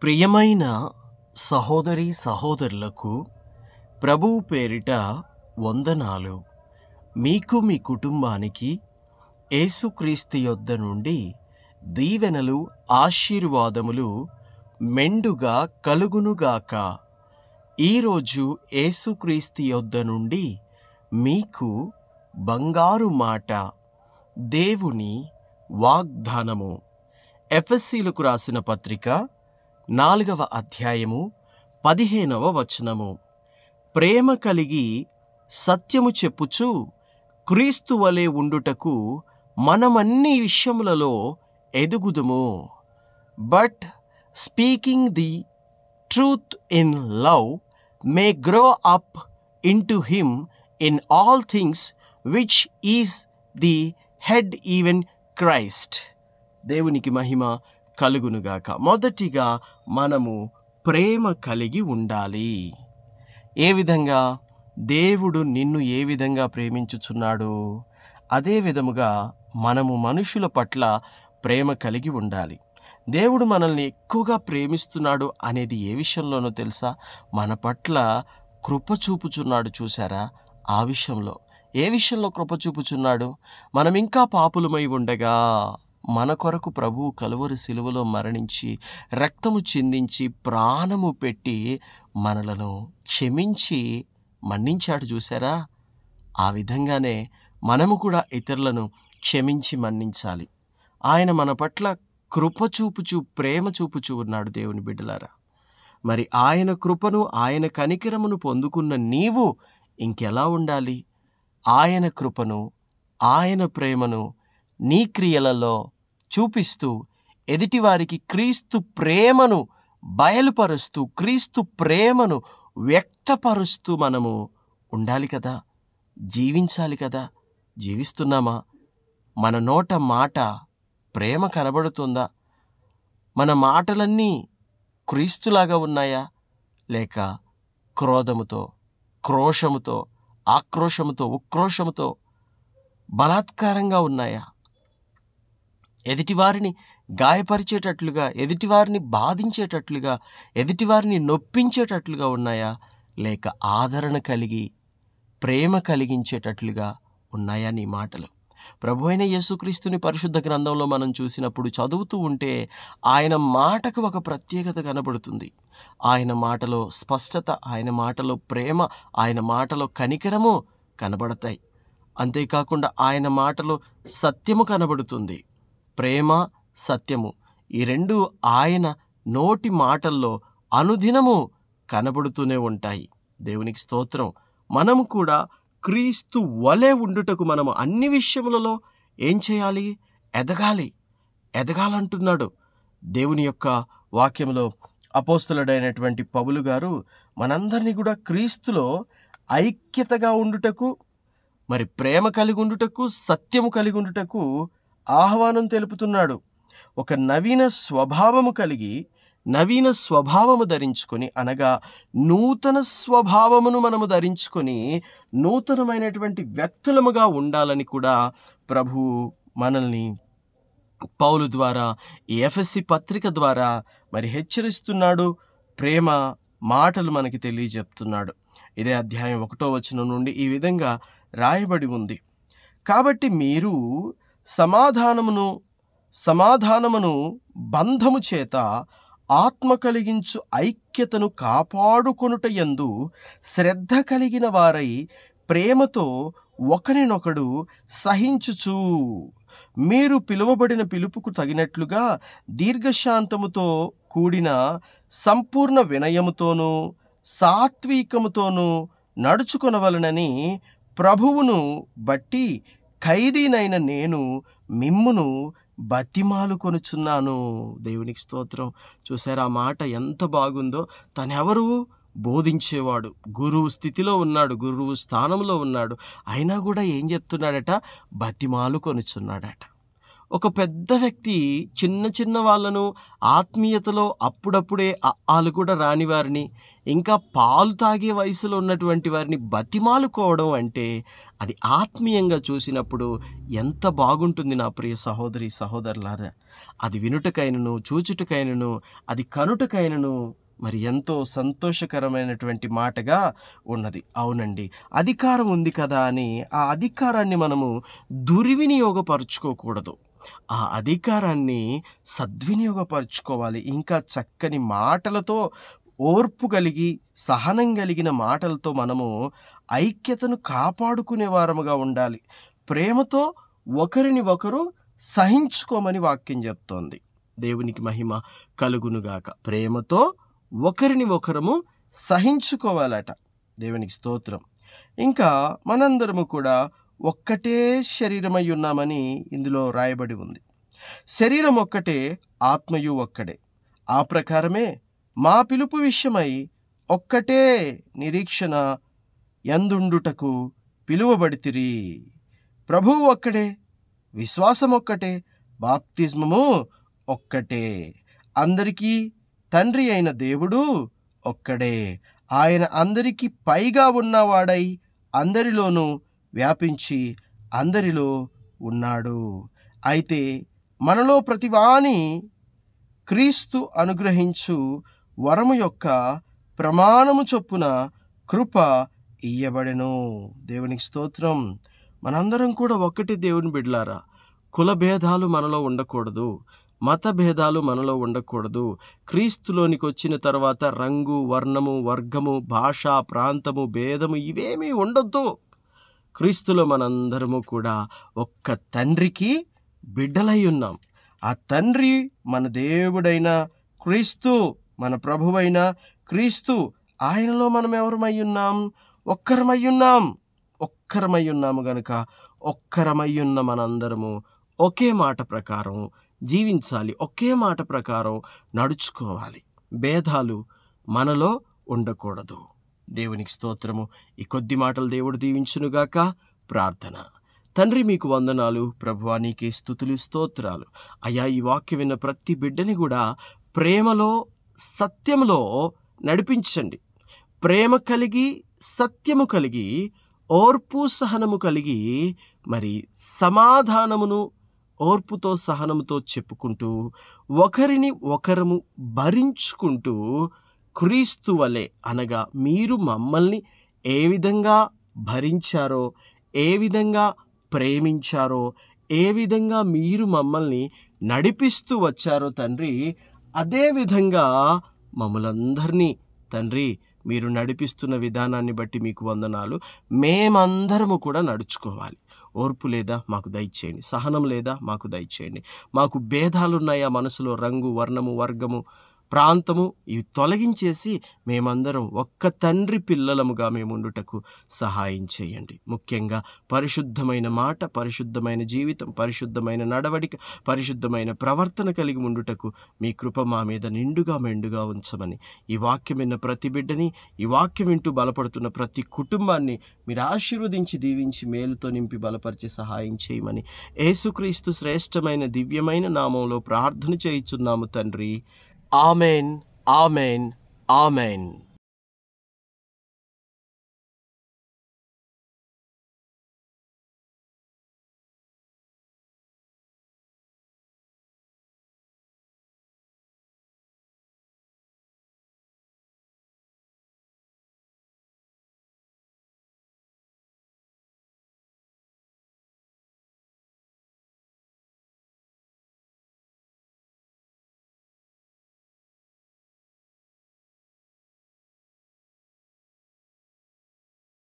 ప్రియమైన సహోదరి సహోదరులకు ప్రభువు పేరిట వందనాలు. మీకు మీ కుటుంబానికి యేసుక్రీస్తు యొద్ద నుండి దీవెనలు ఆశీర్వాదములు మెండుగా కలుగునుగాక. ఈరోజు యేసుక్రీస్తు యొద్ద నుండి మీకు బంగారు మాట, దేవుని వాగ్దానము. ఎఫెసీయులకు రాసిన పత్రిక 4వ అధ్యాయము 15వ వచనము. ప్రేమ కలిగి సత్యము చెప్పుచు క్రీస్తు వలె ఉండుటకు మనమన్ని విషయములలో ఎదుగుదుము. But speaking the truth in love may grow up into him in all things which is the head even Christ. దేవునికి మహిమ కలుగునుగాక. మొదటిగా మనము ప్రేమ కలిగి ఉండాలి. ఏ విధంగా? దేవుడు నిన్ను ఏ విధంగా ప్రేమించుచున్నాడో అదే విధముగా మనము మనుషుల పట్ల ప్రేమ కలిగి ఉండాలి. దేవుడు మనల్ని ఎక్కువగా ప్రేమిస్తున్నాడు అనేది ఏ విషయంలోనో తెలుసా? మన పట్ల కృప చూపుచున్నాడు. చూసారా? ఆ విషయంలో. ఏ విషయంలో కృప చూపుచున్నాడు? మనం ఇంకా పాపులమై ఉండగా మన కొరకు ప్రభువు కలువరి శిలువలో మరణించి రక్తము చిందించి ప్రాణము పెట్టి మనలను క్షమించి మన్నించాడు. చూసారా? ఆ విధంగానే మనము కూడా ఇతరులను క్షమించి మన్నించాలి. ఆయన మన పట్ల కృప చూపుచు ప్రేమ చూపుచు ఉన్నాడు. దేవుని బిడ్డలారా, మరి ఆయన కృపను ఆయన కనికరమును పొందుకున్న నీవు ఇంకెలా ఉండాలి? ఆయన కృపను ఆయన ప్రేమను నీ క్రియలలో చూపిస్తూ ఎదుటివారికి క్రీస్తు ప్రేమను బయలుపరుస్తూ క్రీస్తు ప్రేమను వ్యక్తపరుస్తూ మనము ఉండాలి కదా, జీవించాలి కదా. జీవిస్తున్నామా? మన నోట మాట ప్రేమ కనబడుతుందా? మన మాటలన్నీ క్రీస్తులాగా ఉన్నాయా? లేక క్రోధముతో, క్రోషముతో, ఆక్రోషముతో, ఉక్రోషముతో, బలాత్కారంగా ఉన్నాయా? ఎదుటివారిని గాయపరిచేటట్లుగా, ఎదుటివారిని బాధించేటట్లుగా, ఎదుటివారిని నొప్పించేటట్లుగా ఉన్నాయా? లేక ఆదరణ కలిగి ప్రేమ కలిగించేటట్లుగా ఉన్నాయా నీ మాటలు? ప్రభు అయిన యేసుక్రీస్తుని పరిశుద్ధ గ్రంథంలో మనం చూసినప్పుడు చదువుతూ ఉంటే ఆయన మాటకు ఒక ప్రత్యేకత కనబడుతుంది. ఆయన మాటలో స్పష్టత, ఆయన మాటలో ప్రేమ, ఆయన మాటలో కనికరము కనబడతాయి. అంతేకాకుండా ఆయన మాటలో సత్యము కనబడుతుంది. ప్రేమ, సత్యము ఈ రెండు ఆయన నోటి మాటల్లో అనుదినము కనబడుతూనే ఉంటాయి. దేవునికి స్తోత్రం. మనము కూడా క్రీస్తు వలె ఉండుటకు మనము అన్ని విషయములలో ఏం చేయాలి? ఎదగాలంటున్నాడు. దేవుని యొక్క వాక్యంలో అపోస్తలుడైనటువంటి పౌలు గారు మనందరినీ కూడా క్రీస్తులో ఐక్యతగా ఉండుటకు, మరి ప్రేమ కలిగి ఉండుటకు, సత్యము కలిగి ఉండుటకు ఆహ్వానం తెలుపుతున్నాడు. ఒక నవీన స్వభావము కలిగి నవీన స్వభావము ధరించుకొని, అనగా నూతన స్వభావమును మనము ధరించుకొని నూతనమైనటువంటి వ్యక్తులముగా ఉండాలని కూడా ప్రభువు మనల్ని పౌలు ద్వారా, ఈ ఎఫెసీ పత్రిక ద్వారా మరి హెచ్చరిస్తున్నాడు. ప్రేమ మాటలు మనకి తెలియజెప్తున్నాడు. ఇదే అధ్యాయం 1వ వచనం నుండి ఈ విధంగా రాయబడి ఉంది. కాబట్టి మీరు సమాధానమును బంధము చేత ఆత్మ కలిగించు ఐక్యతను కాపాడుకొనుట యందు శ్రద్ధ కలిగిన వారై ప్రేమతో ఒకరినొకడు సహించుచు, మీరు పిలువబడిన పిలుపుకు తగినట్లుగా దీర్ఘశాంతముతో కూడిన సంపూర్ణ వినయముతోనూ సాత్వికముతోనూ నడుచుకొనవలనని ప్రభువును బట్టి ఖైదీనైన నేను మిమ్మును బతిమాలు కొనుచున్నాను. దేవునికి స్తోత్రం. చూసారా ఆ మాట ఎంత బాగుందో? తనెవరు? బోధించేవాడు, గురువు స్థితిలో ఉన్నాడు, గురువు స్థానంలో ఉన్నాడు. అయినా కూడా ఏం చెప్తున్నాడట? బతిమాలు కొనుచున్నాడట. ఒక పెద్ద వ్యక్తి చిన్న చిన్న వాళ్ళను ఆత్మీయతలో అప్పుడప్పుడే ఆలు కూడా రాని వారిని, ఇంకా పాలు తాగే వయసులో ఉన్నటువంటి వారిని బతిమాలుకోవడం అంటే అది ఆత్మీయంగా చూసినప్పుడు ఎంత బాగుంటుంది నా ప్రియ సహోదరి సహోదరులారా. అది వినుటకైనను, చూచుటకైనను, అది కనుటకైనను మరి ఎంతో సంతోషకరమైనటువంటి మాటగా ఉన్నది. అవునండి, అధికారం ఉంది కదా అని ఆ అధికారాన్ని మనము దుర్వినియోగపరుచుకోకూడదు. ఆ అధికారాన్ని సద్వినియోగపరుచుకోవాలి. ఇంకా చక్కని మాటలతో, ఓర్పు కలిగి, సహనం కలిగిన మాటలతో మనము ఐక్యతను కాపాడుకునే వారముగా ఉండాలి. ప్రేమతో ఒకరిని ఒకరు సహించుకోమని వాక్యం చెప్తోంది. దేవునికి మహిమ కలుగునుగాక. ప్రేమతో ఒకరిని ఒకరము సహించుకోవాలట. దేవునికి స్తోత్రం. ఇంకా మనందరము కూడా ఒక్కటే శరీరమై ఉన్నామని ఇందులో రాయబడి ఉంది. శరీరం ఒక్కటే, ఆత్మయు ఒక్కడే. ఆ ప్రకారమే మా పిలుపు విషయమై ఒక్కటే నిరీక్షణ యందుండుటకు పిలువబడితిరి. ప్రభువు ఒక్కడే, విశ్వాసం ఒక్కటే, బాప్తిస్మము ఒక్కటే. అందరికీ తండ్రి అయిన దేవుడు ఒక్కడే. ఆయన అందరికీ పైగా ఉన్నవాడై అందరిలోనూ వ్యాపించి అందరిలో ఉన్నాడు. అయితే మనలో ప్రతివాని క్రీస్తు అనుగ్రహించు వరము యొక్క ప్రమాణము చొప్పున కృప ఇయ్యబడెను. దేవునికి స్తోత్రం. మనందరం కూడా ఒక్కటి దేవుని బిడ్డలారా. కుల భేదాలు మనలో ఉండకూడదు, మత భేదాలు మనలో ఉండకూడదు. క్రీస్తులోనికి వచ్చిన తర్వాత రంగు, వర్ణము, వర్గము, భాష, ప్రాంతము, భేదము ఇవేమీ ఉండొద్దు. క్రీస్తులో మనందరము కూడా ఒక్క తండ్రికి బిడ్డలై ఉన్నాం. ఆ తండ్రి మన దేవుడైన క్రీస్తు, మన ప్రభువైన క్రీస్తు. ఆయనలో మనం ఎవరమై ఉన్నాం? ఒక్కరమై ఉన్నాం. ఒక్కరమై ఉన్నాము గనుక ఒక్కరమై ఉన్న మనందరము ఒకే మాట ప్రకారం జీవించాలి, ఒకే మాట ప్రకారం నడుచుకోవాలి. భేదాలు మనలో ఉండకూడదు. దేవునికి స్తోత్రము. ఈ కొద్ది మాటలు దేవుడు దీవించునుగాక. ప్రార్థన. తండ్రి, మీకు వందనాలు. ప్రభువా, నీకే స్తుతులు, స్తోత్రాలు. అయ్యా, ఈ వాక్యం విన్న ప్రతి బిడ్డని కూడా ప్రేమలో, సత్యములో నడిపించండి. ప్రేమ కలిగి, సత్యము కలిగి, ఓర్పు సహనము కలిగి, మరి సమాధానమును ఓర్పుతో సహనముతో చెప్పుకుంటూ, ఒకరిని ఒకరము భరించుకుంటూ, క్రీస్తు వలె అనగా మీరు మమ్మల్ని ఏ విధంగా భరించారో, ఏ విధంగా ప్రేమించారో, ఏ విధంగా మీరు మమ్మల్ని నడిపిస్తూ వచ్చారో తండ్రి, అదే విధంగా మమ్మలందరినీ తండ్రి మీరు నడిపిస్తున్న విధానాన్ని బట్టి మీకు వందనాలు. మేమందరము కూడా నడుచుకోవాలి. ఓర్పు లేదా మాకు దయచేయండి, సహనం లేదా మాకు దయచేయండి. మాకు భేదాలున్నాయా మనసులో, రంగు, వర్ణము, వర్గము, ప్రాంతము, ఇవి తొలగించేసి మేమందరం ఒక్క తండ్రి పిల్లలముగా మేముండుటకు సహాయం చేయండి. ముఖ్యంగా పరిశుద్ధమైన మాట, పరిశుద్ధమైన జీవితం, పరిశుద్ధమైన నడవడిక, పరిశుద్ధమైన ప్రవర్తన కలిగి ఉండుటకు మీ కృప మా మీద నిండుగా మెండుగా ఉంచమని, ఈ వాక్యం విన్న ప్రతి బిడ్డని, ఈ వాక్యం వింటూ బలపడుతున్న ప్రతి కుటుంబాన్ని మీరు ఆశీర్వదించి దీవించి మేలుతో నింపి బలపరిచి సహాయం చేయమని యేసుక్రీస్తు శ్రేష్టమైన దివ్యమైన నామంలో ప్రార్థన చేయుచున్నాము తండ్రి. Amen, amen, amen.